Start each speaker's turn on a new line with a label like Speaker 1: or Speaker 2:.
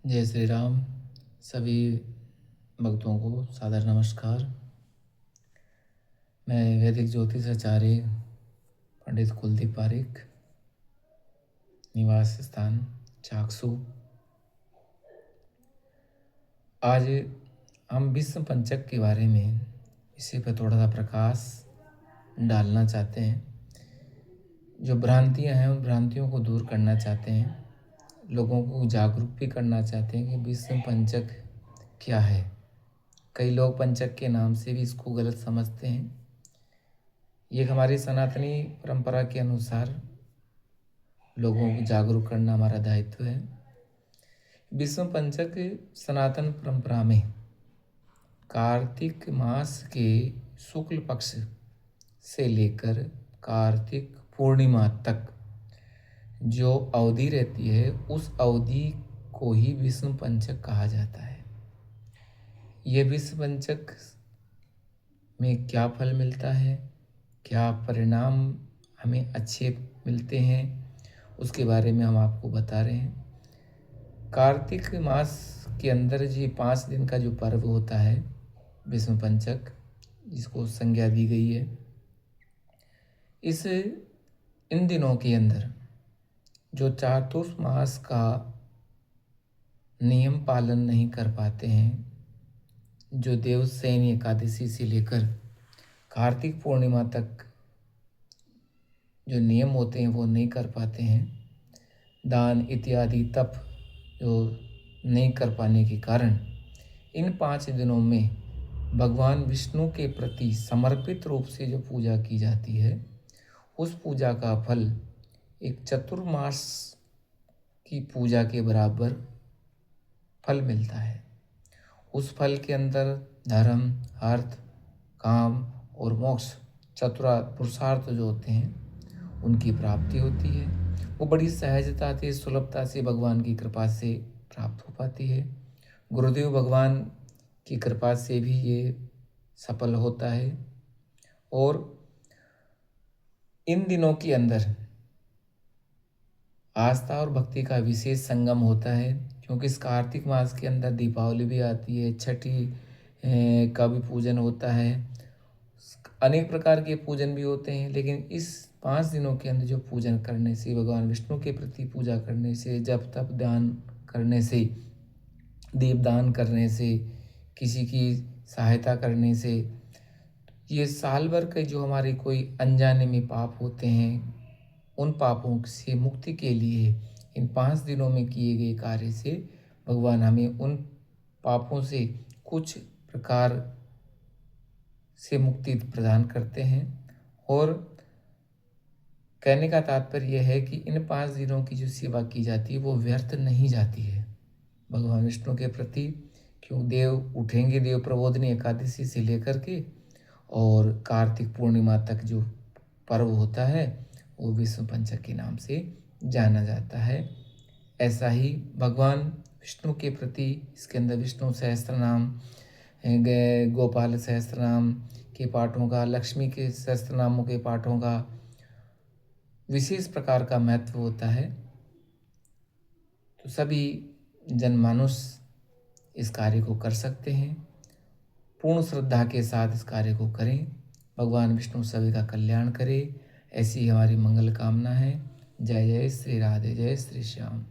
Speaker 1: जय श्री राम। सभी भक्तों को सादर नमस्कार। मैं वैदिक ज्योतिष आचार्य पंडित कुलदीप पारिक, निवास स्थान चाकसू। आज हम विश्व पंचक के बारे में इसी पर थोड़ा सा प्रकाश डालना चाहते हैं। जो भ्रांतियां हैं उन भ्रांतियों को दूर करना चाहते हैं, लोगों को जागरूक भी करना चाहते हैं कि विश्व पंचक क्या है। कई लोग पंचक के नाम से भी इसको गलत समझते हैं। ये हमारी सनातनी परंपरा के अनुसार लोगों को जागरूक करना हमारा दायित्व है। विश्व पंचक सनातन परंपरा में कार्तिक मास के शुक्ल पक्ष से लेकर कार्तिक पूर्णिमा तक जो अवधि रहती है उस अवधि को ही विश्व पंचक कहा जाता है। ये विश्व पंचक में क्या फल मिलता है, क्या परिणाम हमें अच्छे मिलते हैं, उसके बारे में हम आपको बता रहे हैं। कार्तिक मास के अंदर जी 5 दिन का जो पर्व होता है विश्व पंचक, जिसको संज्ञा दी गई है, इन दिनों के अंदर जो चातुर्मास का नियम पालन नहीं कर पाते हैं, जो देवशयनी एकादशी से लेकर कार्तिक पूर्णिमा तक जो नियम होते हैं वो नहीं कर पाते हैं, दान इत्यादि तप जो नहीं कर पाने के कारण इन 5 दिनों में भगवान विष्णु के प्रति समर्पित रूप से जो पूजा की जाती है उस पूजा का फल एक चतुर्मास की पूजा के बराबर फल मिलता है। उस फल के अंदर धर्म, अर्थ, काम और मोक्ष चतुरा पुरुषार्थ जो होते हैं उनकी प्राप्ति होती है। वो बड़ी सहजता से, सुलभता से भगवान की कृपा से प्राप्त हो पाती है। गुरुदेव भगवान की कृपा से भी ये सफल होता है। और इन दिनों के अंदर आस्था और भक्ति का विशेष संगम होता है, क्योंकि इस कार्तिक मास के अंदर दीपावली भी आती है, छठी का भी पूजन होता है, अनेक प्रकार के पूजन भी होते हैं। लेकिन इस 5 दिनों के अंदर जो पूजन करने से, भगवान विष्णु के प्रति पूजा करने से, जप तप दान करने से, दीपदान करने से, किसी की सहायता करने से, ये साल भर के जो हमारे कोई अनजाने में पाप होते हैं उन पापों से मुक्ति के लिए इन 5 दिनों में किए गए कार्य से भगवान हमें उन पापों से कुछ प्रकार से मुक्ति प्रदान करते हैं। और कहने का तात्पर्य यह है कि इन 5 दिनों की जो सेवा की जाती है वो व्यर्थ नहीं जाती है भगवान विष्णु के प्रति। क्यों देव उठेंगे, देव प्रबोधनी एकादशी से लेकर के और कार्तिक पूर्णिमा तक जो पर्व होता है वो विश्व पंचक के नाम से जाना जाता है। ऐसा ही भगवान विष्णु के प्रति इसके अंदर विष्णु सहस्त्र नाम, गोपाल सहस्त्र नाम के पाठों का, लक्ष्मी के सहस्त्र नामों के पाठों का विशेष प्रकार का महत्व होता है। तो सभी जनमानुष इस कार्य को कर सकते हैं, पूर्ण श्रद्धा के साथ इस कार्य को करें। भगवान विष्णु सभी का कल्याण करे, ऐसी हमारी मंगल कामना है। जय जय श्री राधे, जय श्री श्याम।